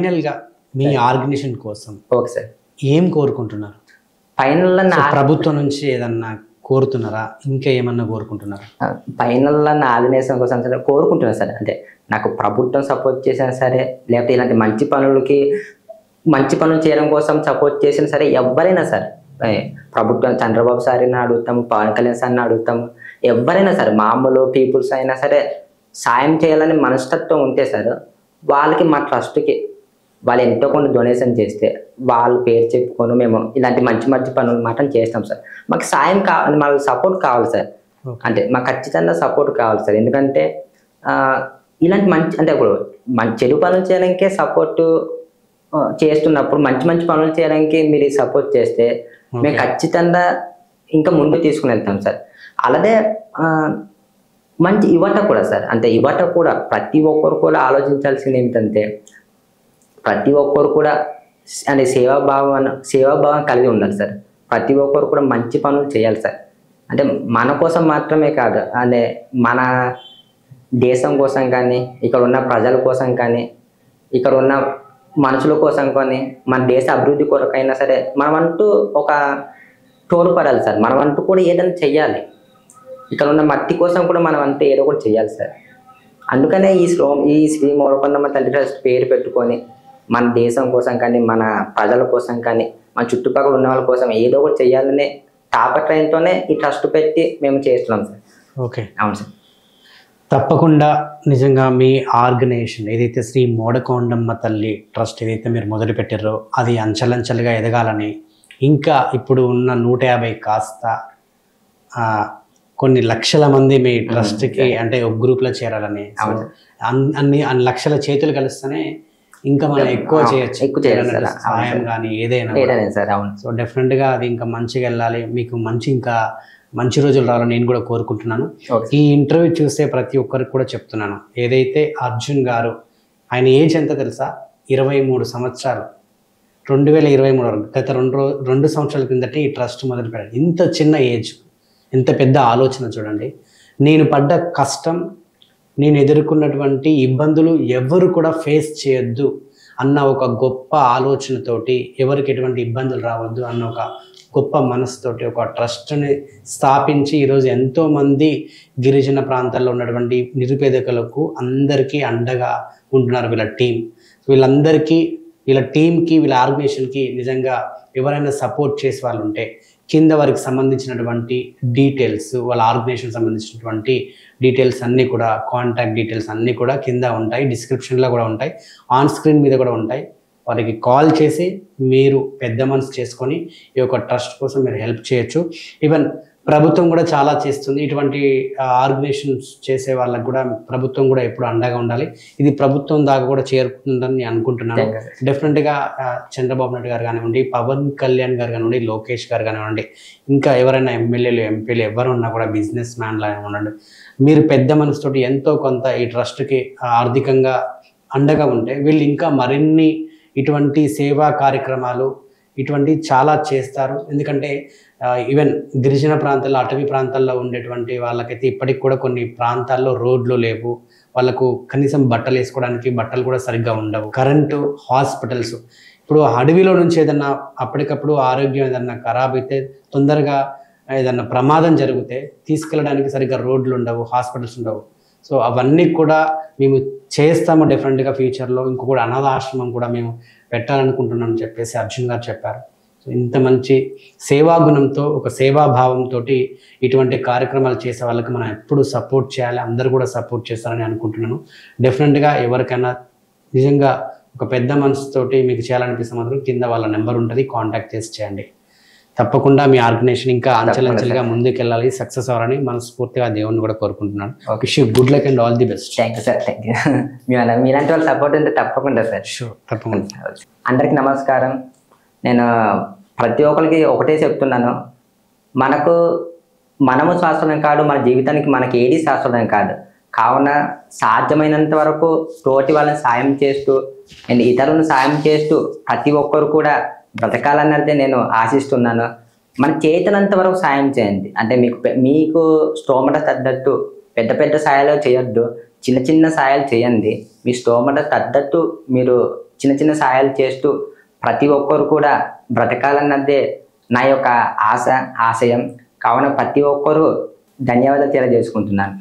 ఫైనల్గా మీ ఆర్గనైజేషన్ కోసం okay sir. ఏం కోరుకుంటున్నారు? ఫైనల్లో ప్రభుత్వం నుంచి ఏదన్నా కోరుతున్నారా, ఇంకా ఏమన్నా కోరుకుంటున్నారా? ఫైనల్లో నా ఆర్గనైజేషన్ కోసం సరే కోరుకుంటున్నాను సార్. అంటే నాకు ప్రభుత్వం సపోర్ట్ చేసినా సరే, లేకపోతే ఇలాంటి మంచి పనులు చేయడం కోసం సపోర్ట్ చేసినా సరే, ఎవరైనా సరే, ప్రభుత్వం చంద్రబాబు సార్ని అడుగుతాము, పవన్ కళ్యాణ్ సార్ని అడుగుతాము, ఎవరైనా సరే మామూలు పీపుల్స్ అయినా సరే సాయం చేయాలని మనస్తత్వం ఉంటే సార్, వాళ్ళకి మా ట్రస్ట్కి వాళ్ళు ఎంతో కొంత డొనేషన్ చేస్తే వాళ్ళ పేరు చెప్పుకొని మేము ఇలాంటి మంచి పనులు మాత్రం చేస్తాం సార్. మాకు సాయం కావాలి, మాకు సపోర్ట్ కావాలి సార్. అంటే మాకు ఖచ్చితంగా సపోర్ట్ కావాలి సార్. ఎందుకంటే ఇలాంటి అంటే ఇప్పుడు చెడు పనులు చేయడానికే సపోర్టు చేస్తున్నప్పుడు మంచి పనులు చేయడానికి మీరు సపోర్ట్ చేస్తే మేము ఖచ్చితంగా ఇంకా ముందు తీసుకుని వెళ్తాం సార్. అలాగే మంచి యువత కూడా సార్, అంటే యువత కూడా ప్రతి ఒక్కరు కూడా ఆలోచించాల్సింది ఏమిటంటే, ప్రతి ఒక్కరు కూడా అంటే సేవాభావం కలిగి ఉండాలి సార్. ప్రతి ఒక్కరు కూడా మంచి పనులు చేయాలి సార్. అంటే మన కోసం మాత్రమే కాదు, అంటే మన దేశం కోసం కానీ, ఇక్కడ ఉన్న ప్రజల కోసం కానీ, ఇక్కడ ఉన్న మనుషుల కోసం కానీ, మన దేశ అభివృద్ధి కొరకైనా సరే మనమంటూ ఒక తోడ్పడాలి సార్. మనమంటూ కూడా ఏదైనా చెయ్యాలి. ఇక్కడ ఉన్న మట్టి కోసం కూడా మనం అంటూ ఏదో కూడా చెయ్యాలి సార్. అందుకనే ఈ శ్రీ మూలకొండమ్మ తల్లి ట్రస్ట్ పేరు పెట్టుకొని మన దేశం కోసం కానీ, మన ప్రజల కోసం కానీ, మన చుట్టుపక్కల ఉన్న వాళ్ళ కోసం ఏదో ఒకటి చెయ్యాలనే తాపత్రయంతోనే ఈ ట్రస్ట్ పెట్టి మేము చేస్తున్నాం సార్. ఓకే, అవును సార్. తప్పకుండా నిజంగా మీ ఆర్గనైజేషన్ ఏదైతే శ్రీ మూలకొండమ్మ తల్లి ట్రస్ట్ ఏదైతే మీరు మొదలు పెట్టారో అది అంచెలంచెలుగా ఎదగాలని, ఇంకా ఇప్పుడు ఉన్న 150 కాస్త కొన్ని లక్షల మంది మీ ట్రస్ట్కి అంటే ఒక గ్రూప్లో చేరాలని, అన్ని లక్షల చేతులు కలిస్తేనే ఇంకా మనం ఎక్కువ చేయొచ్చు, సహాయం కానీ ఏదైనా. సో డెఫినెట్గా అది ఇంకా మంచిగా వెళ్ళాలి, మీకు ఇంకా మంచి రోజులు రావాలని నేను కూడా కోరుకుంటున్నాను. ఈ ఇంటర్వ్యూ చూస్తే ప్రతి ఒక్కరికి కూడా చెప్తున్నాను, ఏదైతే అర్జున్ గారు ఆయన ఏజ్ ఎంత తెలుసా? 23 సంవత్సరాలు. 2023 వరకు, గత 2 సంవత్సరాల కిందట ఈ ట్రస్ట్ మొదలు పెట్టారు. ఇంత చిన్న ఏజ్, ఎంత పెద్ద ఆలోచన చూడండి. నేను పడ్డ కష్టం, నేను ఎదుర్కొన్నటువంటి ఇబ్బందులు ఎవరు కూడా ఫేస్ చేయొద్దు అన్న ఒక గొప్ప ఆలోచనతోటి, ఎవరికి ఎటువంటి ఇబ్బందులు రావద్దు అన్న ఒక గొప్ప మనసుతోటి ఒక ట్రస్ట్ని స్థాపించి ఈరోజు ఎంతోమంది గిరిజన ప్రాంతాల్లో ఉన్నటువంటి నిరుపేదకులకు అందరికీ అండగా ఉంటున్నారు వీళ్ళ టీం. వీళ్ళందరికీ, వీళ్ళ టీంకి, వీళ్ళ ఆర్గనైజేషన్కి నిజంగా ఎవరైనా సపోర్ట్ చేసే వాళ్ళు ఉంటే కింద వారికి సంబంధించినటువంటి డీటెయిల్స్, వాళ్ళ ఆర్గనైజేషన్ సంబంధించినటువంటి డీటెయిల్స్ అన్నీ కూడా, కాంటాక్ట్ డీటెయిల్స్ అన్నీ కూడా కింద ఉంటాయి, డిస్క్రిప్షన్లో కూడా ఉంటాయి, ఆన్ స్క్రీన్ మీద కూడా ఉంటాయి. వారికి కాల్ చేసి మీరు పెద్ద మనసు చేసుకొని ఈ యొక్క ట్రస్ట్ కోసం మీరు హెల్ప్ చేయొచ్చు. ఈవెన్ ప్రభుత్వం కూడా చాలా చేస్తుంది. ఇటువంటి ఆర్గనైజేషన్స్ చేసే వాళ్ళకు కూడా ప్రభుత్వం కూడా ఎప్పుడు అండగా ఉండాలి. ఇది ప్రభుత్వం దాకా కూడా చేరుకుంటుందని నేను అనుకుంటున్నాను. డెఫినెట్గా చంద్రబాబు నాయుడు గారు కానివ్వండి, పవన్ కళ్యాణ్ గారు కానివ్వండి, లోకేష్ గారు కానివ్వండి, ఇంకా ఎవరైనా ఎమ్మెల్యేలు, ఎంపీలు ఎవరు ఉన్నా కూడా, బిజినెస్ మ్యాన్లు ఉండండి, మీరు పెద్ద మనసుతోటి ఎంతో కొంత ఈ ట్రస్ట్కి ఆర్థికంగా అండగా ఉంటే వీళ్ళు ఇంకా మరిన్ని ఇటువంటి సేవా కార్యక్రమాలు ఇటువంటి చాలా చేస్తారు. ఎందుకంటే ఈవెన్ గిరిజన ప్రాంతాల్లో, అటవీ ప్రాంతాల్లో ఉండేటువంటి వాళ్ళకైతే ఇప్పటికి కూడా కొన్ని ప్రాంతాల్లో రోడ్లు లేవు, వాళ్ళకు కనీసం బట్టలు వేసుకోవడానికి బట్టలు కూడా సరిగ్గా ఉండవు, కరెంటు, హాస్పిటల్స్. ఇప్పుడు అడవిలో నుంచి ఏదన్నా అప్పటికప్పుడు ఆరోగ్యం ఏదన్నా ఖరాబ్ అయితే, తొందరగా ఏదన్నా ప్రమాదం జరిగితే తీసుకెళ్ళడానికి సరిగ్గా రోడ్లు ఉండవు, హాస్పిటల్స్ ఉండవు. సో అవన్నీ కూడా మేము చేస్తాము డెఫినెట్గా ఫ్యూచర్లో. ఇంకొకటి అనాథ ఆశ్రమం కూడా మేము పెట్టాలనుకుంటున్నామని చెప్పేసి అర్జున్ గారు చెప్పారు. సో ఇంత మంచి సేవాగుణంతో, ఒక సేవాభావంతో ఇటువంటి కార్యక్రమాలు చేసే వాళ్ళకి మనం ఎప్పుడు సపోర్ట్ చేయాలి, అందరూ కూడా సపోర్ట్ చేస్తారని అనుకుంటున్నాను. డెఫినెట్గా ఎవరికైనా నిజంగా ఒక పెద్ద మనసుతోటి మీకు చేయాలనిపిస్తే మాత్రం కింద వాళ్ళ నెంబర్ ఉంటుంది, కాంటాక్ట్ చేసి చేయండి. తప్పకుండా మీ ఆర్గనైజేషన్ ఇంకా అంచెలంచెలుగా ముందుకు వెళ్ళాలి, సక్సెస్ అవ్వాలని మనస్ఫూర్తిగా దేవుణ్ణి కూడా కోరుకుంటున్నాను. Wish you good luck and all the best. Thank you sir, thank you. మీలాంటి వాళ్ళ సపోర్ట్ ఉంటే తప్పకుండా సార్. షూర్, తప్పకుండా. అందరికీ నమస్కారం. నేను ప్రతి ఒక్కరికి ఒకటే చెప్తున్నాను, మనము శాశ్వతం కాదు, మన జీవితానికి మనకి ఏది శాశ్వతం కాదు. కావున సాధ్యమైనంత వరకు తోటి వాళ్ళని సాయం చేస్తూ అండ్ ఇతరులను సాయం చేస్తూ ప్రతి ఒక్కరు కూడా బ్రతకాలన్నదే నేను ఆశిస్తున్నాను. మన చేతనంత వరకు సాయం చేయండి. అంటే మీకు స్తోమత తగ్గట్టు పెద్ద పెద్ద సాయాలు చేయొద్దు, చిన్న చిన్న సాయాలు చేయండి. మీ స్తోమత తగ్గట్టు మీరు చిన్న చిన్న సహాయాలు చేస్తూ ప్రతి ఒక్కరు కూడా బ్రతకాలన్నదే నా యొక్క ఆశయం. కావున ప్రతి ఒక్కరూ ధన్యవాదాలు తెలియజేసుకుంటున్నాను.